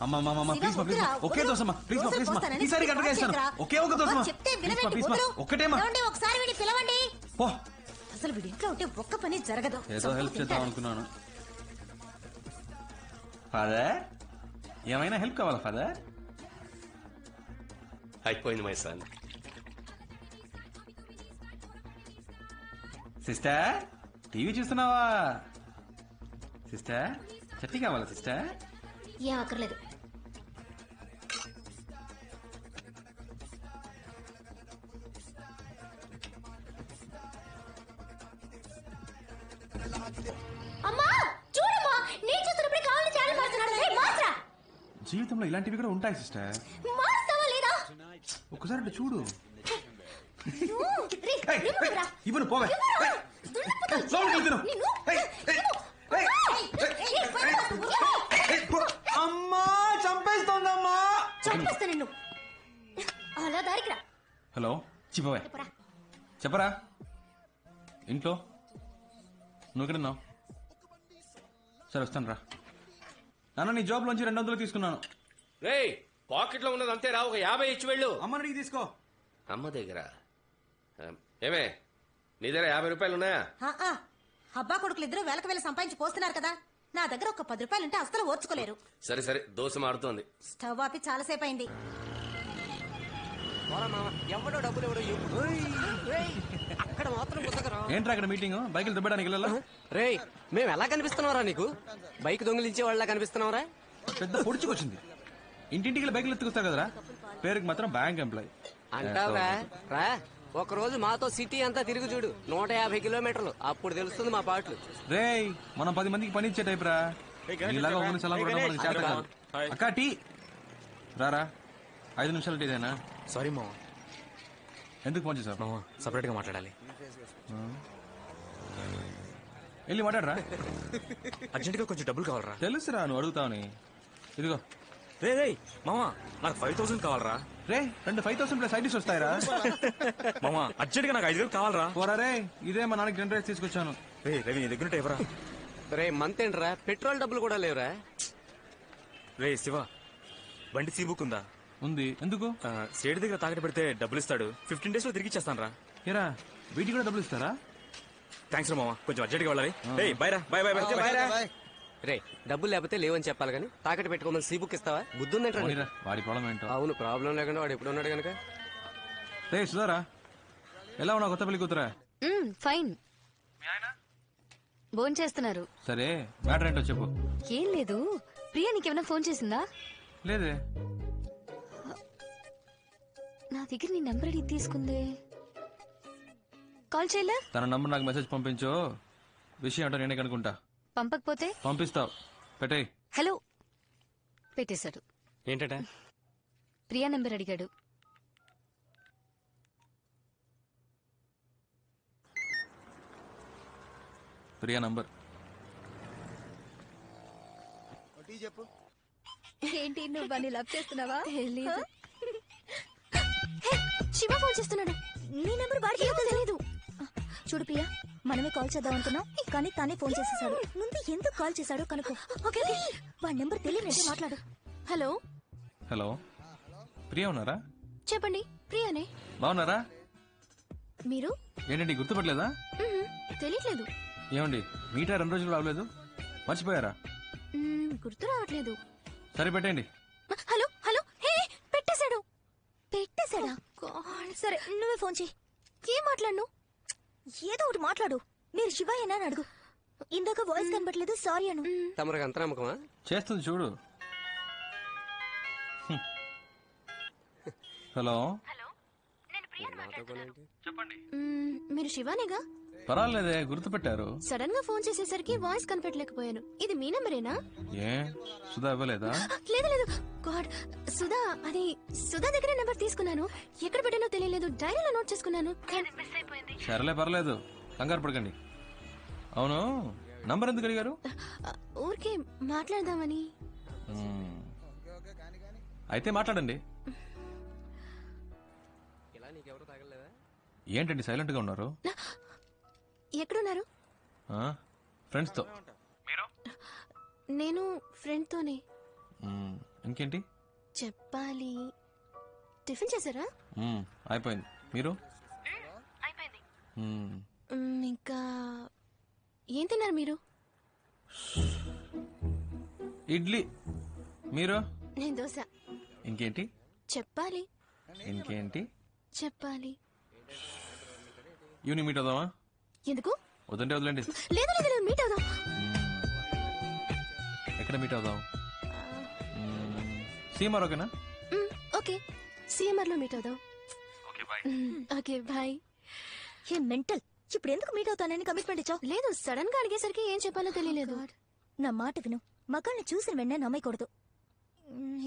అమ్మా ప్లీజ్ మా please okay దోసమ్మా please మా ప్లీజ్ మా ఈసారి కరెక్ట్గా చేస్తాను. ఒకే ఒక దోసమ్మా ప్లీజ్ మా ఒక్కటేమా. ఒకసారి వీడిని పిలవండి. పో. అసలు వీడి ఇంట్లో ఉంటే ఒక్క పని జరగదు. ఏదో హెల్ప్ చేద్దాం అనుకున్నాను. ఫాదర్ ఏమైనా హెల్ప్ కావాలా ఫాదర్? అయిపోయింది మై సన్. సిస్టర్ టీవీ చూస్తున్నావా? సిస్టర్ చట్నీ కావాలా సిస్టర్? ఏం అక్కర్లేదు. అమ్మా చూడమ్మా, నేను చూస్తున్నప్పుడు కావాలి ఛానల్ మారుతున్నాడు. మాత్రా జీవితంలో ఇలాంటివి కూడా ఉంటాయి సిస్టర్. మారుస్తావా లేదా? ఒక్కసారి అంటే చూడు. ఇవ్వను పోవే. అమ్మా చంపేస్తోందమ్మా. చంపేస్తా నిన్ను. అలా దారికి రా. హలో చెప్పవే. చెప్పరా. ఇంట్లో నువ్వు ఎక్కడున్నావు? సరే వస్తాను రా. నాన్న నీ జాబ్ లోంచి 200 తీసుకున్నాను. రే పాకెట్ లో ఉన్నది అంతే రా, ఒక 50 ఇచ్చి వెళ్ళు. అమ్మ అడిగి తీసుకో. అమ్మ దగ్గర ఏమే నీ దగ్గర 50 రూపాయలు ఉన్నాయా? అబ్బా కొడుకులు ఇద్దరు వేలకు వేలు సంపాదించి పోస్తున్నారు కదా, నా దగ్గర ఒక 10 రూపాయలు ఉంటే అసలు ఓర్చుకోలేరు. సరే సరే దోశ మారుతోంది. స్టవ్ ఆపి చాలాసేపు అయింది. ఎవడో డబ్బులు ఎవడో అక్కడ మాత్రం ఏంట్రా అక్కడ మీటింగ్? బైకులు దుబ్బడానికి వెళ్ళాలా? రే మేము ఎలా కనిపిస్తున్నావురా నీకు? బైక్ దొంగిలించే వాళ్ళ కనిపిస్తున్నావురా? పెద్ద పొడుచుకొచ్చింది. ఇంటింటికి బైకులు ఎత్తుకొస్తారు కదరా, పేరుకి మాత్రం బ్యాంక్ ఎంప్లాయ్ అంటావురా. రా ఒక రోజు మాతో సిటీ అంతా తిరిగి చూడు, 150 కిలోమీటర్లు, అప్పుడు తెలుస్తుంది మా పాటలు. రే మనం 10 మందికి పని ఇచ్చే టైప్ రా. ఇలాగా ఒక నిమిషాలు కూడా మనకి చేత కాదు. అక్క టీ రారా. 5 నిమిషాలు టీదేనా? సారీ మామ. ఎందుకు ఫోన్ చేసావు? మామ సపరేట్ గా మాట్లాడాలి. వెళ్ళి మాట్లాడరా. అర్జెంట్ గా కొంచెం డబ్బులు కావాలరా. తెలుసురా నువ్వు అడుగుతావని. ఇదిగో. రే రే మామ నాకు 5000 కావాలరా. రే 5,000 ప్లస్ ఐడీస్ వస్తాయిరా. మామ అర్జెంట్ గా నాకు 5000 కావాలరా. పోరా రే, ఇదే మా నాన్నకి 10 రైస్ తీసుకొచ్చాను. రే రవి నీ దగ్గర ఎవరా? రే మంత్ ఏంట్రా, పెట్రోల్ డబ్బులు కూడా లేవురా. రే శివ బండి సీ బుక్ ఉందా? ఉంది. ఎందుకు? స్టేట్ దగ్గర తాకట్టు పెడితే డబ్బులు ఇస్తాడు. 15 days లో తిరిగి ఇచ్చేస్తాను రా. ఏరా వీటికి కూడా డబ్బులు ఇస్తారా? థ్యాంక్స్ రా మామ, కొంచెం అర్జెంట్ గా వెళ్ళాలి. రే బై రా. Bye bye bye. రే డబ్బులు లేకపోతే లేవని చెప్పాలి కానీ తాకట్టు పెట్టుకోమని సీ బుక్ ఇస్తావా? బుద్ధుందంటే వాడి ప్రాబ్లం ఏంటో. అవును ప్రాబ్లం లేకుండా వాడు ఎప్పుడు ఉన్నాడు కనుక. రే సుధారా ఎలా ఉన్నావు? కొత్త పెళ్లి కూతురా? ఫైన్. ఫోన్ చేస్తున్నారు. సరే మ్యాటర్ ఏంటో చెప్పు. ఏం లేదు, ప్రియా నీకేమైనా ఫోన్ చేసిందా? లేదే. నా దగ్గర నీ నంబర్ అడిగి తీసుకుందే. కాల్ చేయలే? తన నంబర్ నాకు మెసేజ్ పంపించు. విషయం ఏంటో నేనే కనుకుంటా. పంపకపోతే పంపిస్తావు. పెట్టేయ్. హలో పెట్టేశాడు. ఏంటట? ప్రియా నంబర్ అడిగాడు. ప్రియా నంబర్ చెప్పు. ఏంటి నువ్వు వాడిని లవ్ చేస్తున్నావా? తెలీదు. శివ ఫోన్ చేస్తున్నాడు. నీ నెంబర్ వాడికి తెలీదు. చూడు ప్రియా, మనమే కాల్ చేద్దాం అనుకున్నాం కానీ తానే ఫోన్ చేసేసాడు. ముందు ఎందుకు కాల్ చేశాడో కనుక్కో. ఓకే వాడి నెంబర్ తెలియదంటే మాట్లాడు. హలో హలో ప్రియా ఉన్నారా? చెప్పండి, ప్రియానే. బాగున్నారా? మీరు ఏంటండి గుర్తుపట్టలేదా? తెలియట్లేదు. ఏమండి మీటా 2 రోజులు రావలేదు, మర్చిపోయారా? గుర్తు రావట్లేదు. సరే పెట్టండి. హలో హలో హే పెట్టేశాడు. పెట్టేశాడా? సరే నువ్వే ఫోన్ చేయి. ఏం మాట్లాడు? ఏదో ఒకటి మాట్లాడు. మీరు శివయ్యనా అని అడుగు. ఇందాక వాయిస్ కనబట్లేదు, సారీ అను. తమరికి అంత నమ్మకమా? చేస్తుంది చూడు. హలో మీరు శివానేగా? పర్వాలేదే గుర్తుపెట్టారు. సడన్ గా ఫోన్ చేసేసరికి వాయిస్ కనిపెట్టలేకపోయాను. ఇది మీ నెంబరేనా? ఏ సుధా ఇవ్వలేదా? లేదు లేదు. గాడ్ సుధా, అది సుధా దగ్గర నెంబర్ తీసుకున్నాను. ఎక్కడ పెట్టానో తెలియలేదు, డైరీలో నోట్ చేసుకున్నాను. సరేలే పర్లేదు, కంగారు పడకండి. అవును నంబర్ ఎందుకు అడిగారు? ఊరికే మాట్లాడదామని. అయితే మాట్లాడండి. ఏంటండి సైలెంట్ గా ఉన్నారు? ఎక్కడున్నారు? ఫ్రెండ్స్ తో. నేను ఫ్రెండ్ తోనే. ఇంకేంటి? చెప్పాలి. టిఫిన్ చేశారా? అయిపోయింది. మీరు? అయిపోయింది. మ్మ్. ఇంకా ఏం తిన్నారు మీరు? ఇడ్లీ. మీరు? నేను దోశ. ఇంకేంటి? చెప్పాలి. ఇంకేంటి? చెప్పాలి. ఈవినింగ్ మీట్ అవుదామా? ఎందుకు? వద్దంటే వదలండి. లేదు లేదు లేదు, మీట్ అవుదాం. ఎక్కడ మీట్ అవుదాం? సీమార్ ఓకేనా? ఓకే, సిఎంఆర్ లో మీట్ అవుదాం. Okay bye. ఏ మెంటల్, ఇప్పుడు ఎందుకు మీట్ అవుతానని కమిట్మెంట్ ఇచ్చావు? లేదు, సడన్ గా అడిగేసరికి ఏం చెప్పాలో తెలియలేదు. నా మాట విను, మగాళ్ళని చూసిన వెంటనే నమ్మకూడదు.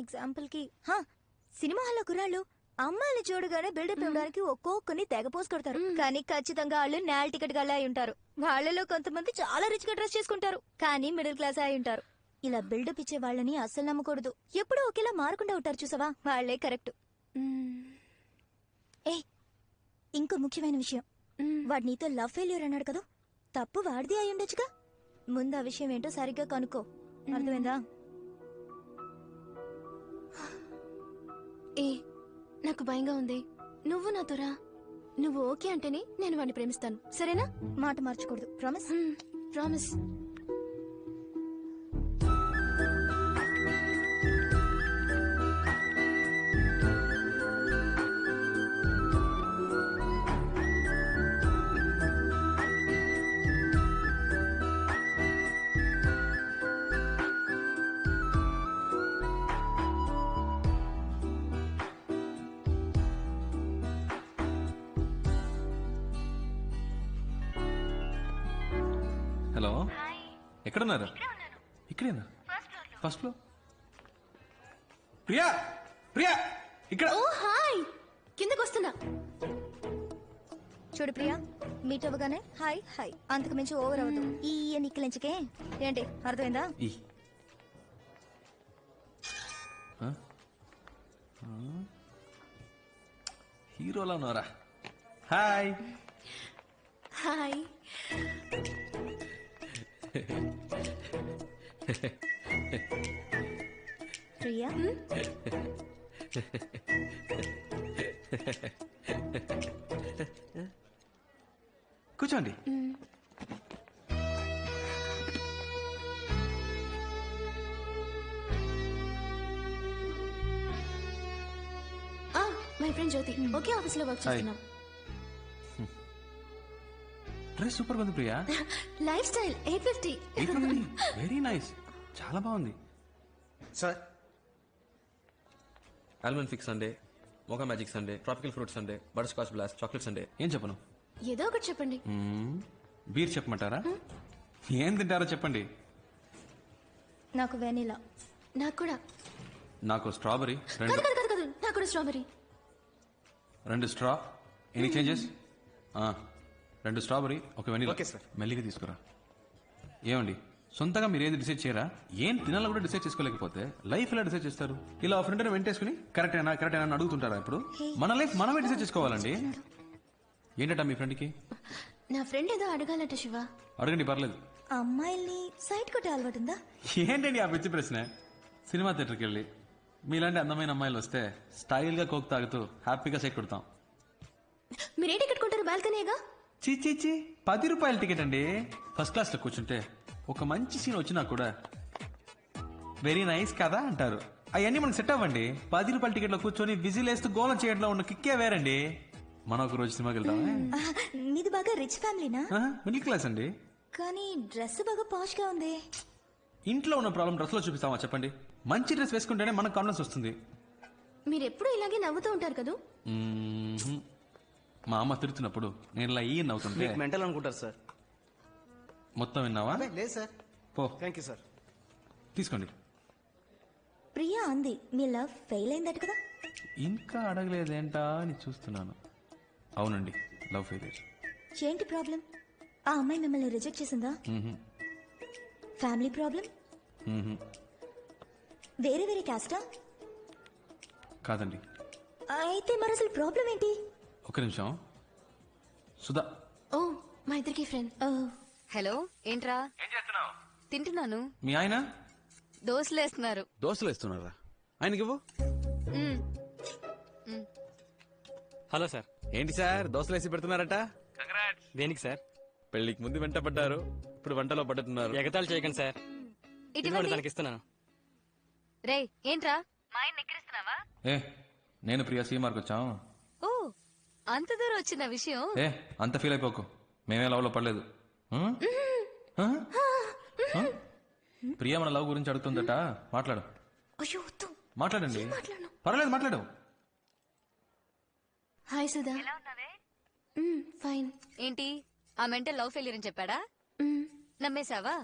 ఎగ్జాంపుల్ కి సినిమా హాల్లో కుర్రాళ్ళు అమ్మాయిని చూడగానే బిల్డప్ ఇవ్వడానికి ఒక్కొక్కరిని తెగ పోసి కొడతారు. కానీ ఖచ్చితంగా వాళ్ళు నేల టికెట్ గా అయి ఉంటారు. వాళ్ళలో కొంతమంది చాలా రిచ్ గా డ్రెస్ చేసుకుంటారు, కానీ మిడిల్ క్లాస్ అయి ఉంటారు. ఇలా బిల్డప్ ఇచ్చే వాళ్ళని అస్సలు నమ్మకూడదు. ఎప్పుడూ ఒకేలా మారకుండా ఉంటారు చూసావా, వాళ్లే కరెక్ట్. ఏ ఇంకో ముఖ్యమైన విషయం, వాడు నీతో లవ్ ఫెయిల్యూర్ అన్నాడు కదా, తప్పు వాడిది అయి ఉండొచ్చుగా. ముందు ఆ విషయం ఏంటో సరిగ్గా కనుక్కో, అర్థమైందా? ఏ నాకు భయంగా ఉంది, నువ్వు నాతో రా. నువ్వు ఓకే అంటేనే నేను వాడిని ప్రేమిస్తాను, సరేనా? మాట మార్చకూడదు, ప్రామిస్? ప్రామిస్. హలో, ఎక్కడున్నారు? ఇక్కడేనా? First floor. ప్రియా, ప్రియా ఇక్కడ. ఓ హాయ్, కిందకు వస్తున్నా. చూడు ప్రియా, మీట్ అవ్వగానే హాయ్ హాయ్, అంతకు మించి ఓవర్ అవ్వదు. ఈ నిక్కలించకే ఏంటి, అర్థమైందా? హీరోలా ఉన్నారా? హాయ్. హాయ్. ప్రియా, కూర్చోండి. మై ఫ్రెండ్ జ్యోతి, ఒకే ఆఫీస్ లో వర్క్ చేస్తున్నాం. డ్రెస్ సూపర్ ఉంది Priya. Lifestyle 850. Very nice, చాలా బాగుంది. Sir, almond fix sundae, mocha magic sundae, tropical fruit sundae, butterscotch blast, chocolate sundae. ఏం చెప్పను? ఏదో ఒకటి చెప్పండి. బీర్ చెప్పమంటారా? ఏం తింటారో చెప్పండి. నాకు వెనిలా. నాకు కూడా. నాకు స్ట్రాబెరీ. కాదు కాదు కాదు కాదు, నాకు కూడా strawberry. 2 straw. Any changes? 2 strawberry, 1 vanilla. Okay sir. మెల్లిగా తీసుకురా. ఏమండి, సొంతగా మీరు ఏది డిసైడ్ చేయరా? ఏం తినాలో కూడా డిసైడ్ చేసుకోలేకపోతే లైఫ్ ఎలా డిసైడ్ చేస్తారు? ఇలా ఫ్రెండ్ వెంటేసుకుని కరెక్ట్ అయినా అని అడుగుతుంటారా? ఇప్పుడు మన లైఫ్ మనమే డిసైడ్ చేసుకోవాలండి. ఏంటట మీ ఫ్రెండ్కి? నా ఫ్రెండ్ ఏదో అడగాలట శివ. అడగండి, పర్లేదు. అమ్మాయిల్ని సైట్ కొట్టే అలవాటు ఉందా? ఏంటండి ఆ పిచ్చి ప్రశ్న? సినిమా థియేటర్కి వెళ్ళి మీలాంటి అందమైన అమ్మాయిలు వస్తే స్టైల్ గా కోక్ తాగుతూ హ్యాపీగా సైట్ కొడతాం. మీరే టికెట్ కొంటారు? బాల్కనీగా? చీ 10 రూపాయల టికెట్ అండి. ఫస్ట్ క్లాస్ లో కూర్చుంటే ఒక మంచి సీన్ వచ్చినా కూడా వెరీ నైస్ కదా అంటారు. అవన్నీ మనకు సెట్ అవ్వండి. 10 రూపాయల టికెట్ లో కూర్చొని విజిల్ వేస్తూ గోలం చేయడంలో ఉన్న కిక్కే వేరండి. మనం ఒక రోజు సినిమాకి వెళ్తామే. మీది బాగా రిచ్ ఫ్యామిలీనా? మిడిల్ క్లాస్ అండి. కానీ డ్రెస్ బాగా పాష్ గా ఉంది. ఇంట్లో ఉన్న ప్రాబ్లం డ్రెస్ లో చూపిస్తామా చెప్పండి? మంచి డ్రెస్ వేసుకుంటేనే మనకు కాన్ఫిడెన్స్ వస్తుంది. మీరు ఎప్పుడు ఇలాగే నవ్వుతూ ఉంటారు కదా? మా అమ్మ తిడుతున్నప్పుడు నేను ఇలా ఈ నవ్వుతుంటే మెంటల్ అనుకుంటారు సార్. మొత్తం విన్నావా? లేదు సార్. పో. Thank you sir. తీసుకోండి. ప్రియా అంది మీ లవ్ ఫెయిల్ అయిందట కదా? ఇంకా అడగలేదేంటా అని చూస్తున్నాను. అవునండి, లవ్ ఫెయిలియర్. ఏంటి ప్రాబ్లం? ఆ అమ్మాయి మిమ్మల్ని రిజెక్ట్ చేసిందా? Family problem? వేరే వేరే క్యాస్టా? కాదండి. అయితే మరి అసలు ప్రాబ్లం ఏంటి? ఒక నిమిషం. సుధా. ఓ, మా ఇద్దరికి ఫ్రెండ్. హలో, ఏంట్రా? తింటున్నాను. మీ ఆయన దోశలు వేస్తున్నారు. దోశలు వేస్తున్నారా? ఆయనకి ఇవ్వు. Hello sir. ఏంటి సార్ దోశలు వేసి పెడుతున్నారట? దేనికి సార్? పెళ్లికి ముందు వెంట పడ్డారు, ఇప్పుడు వంటలో పడుతున్నారు. ఎగతాళి చేయకండి సార్. ఇదిగోండి తనకి ఇస్తున్నాను. రే ఏంట్రా మా ఆయన ఎక్కిరిస్తున్నావా? ఏ నేను ప్రియా సీమార్కి వచ్చాం. ఓ అంత దూరం వచ్చిన విషయం. ఏ అంత ఫీల్ అయిపోకు, మేమే లవ్ లో పడలేదు. ఉం? ఆ? ఆ? ప్రియా మన లవ్ గురించి అడుగుతుందట, మాట్లాడు. అయ్యో వద్దు. మాట్లాడండి. మాట్లాడను. పర్లేదు మాట్లాడు. హాయ్ సుధా. ఫైన్. ఏంటి ఆ మెంటల్ లవ్ ఫెయిలియర్ అని చెప్పాడా? నమ్మేశావా?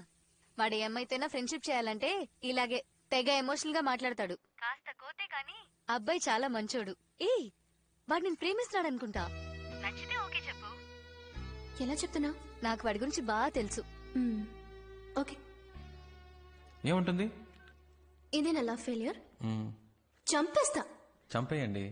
వాడు ఏమైతేనా ఫ్రెండ్షిప్ చేయాలంటే ఇలాగే తెగ ఎమోషనల్ గా మాట్లాడతాడు. కాస్త కోతే కాని అబ్బాయి చాలా మంచోడు. వాడు నేను ప్రేమిస్తున్నాడు అనుకుంటా. నచ్చితే ఓకే చెప్పు. ఎలా చెప్తున్నా? నాకు వాడి గురించి బాగా తెలుసు. ఓకే. ఏముంటుంది? ఇదే నా లవ్ ఫెయిలియర్. ఉం. చంపేస్తా. చంపేయండి.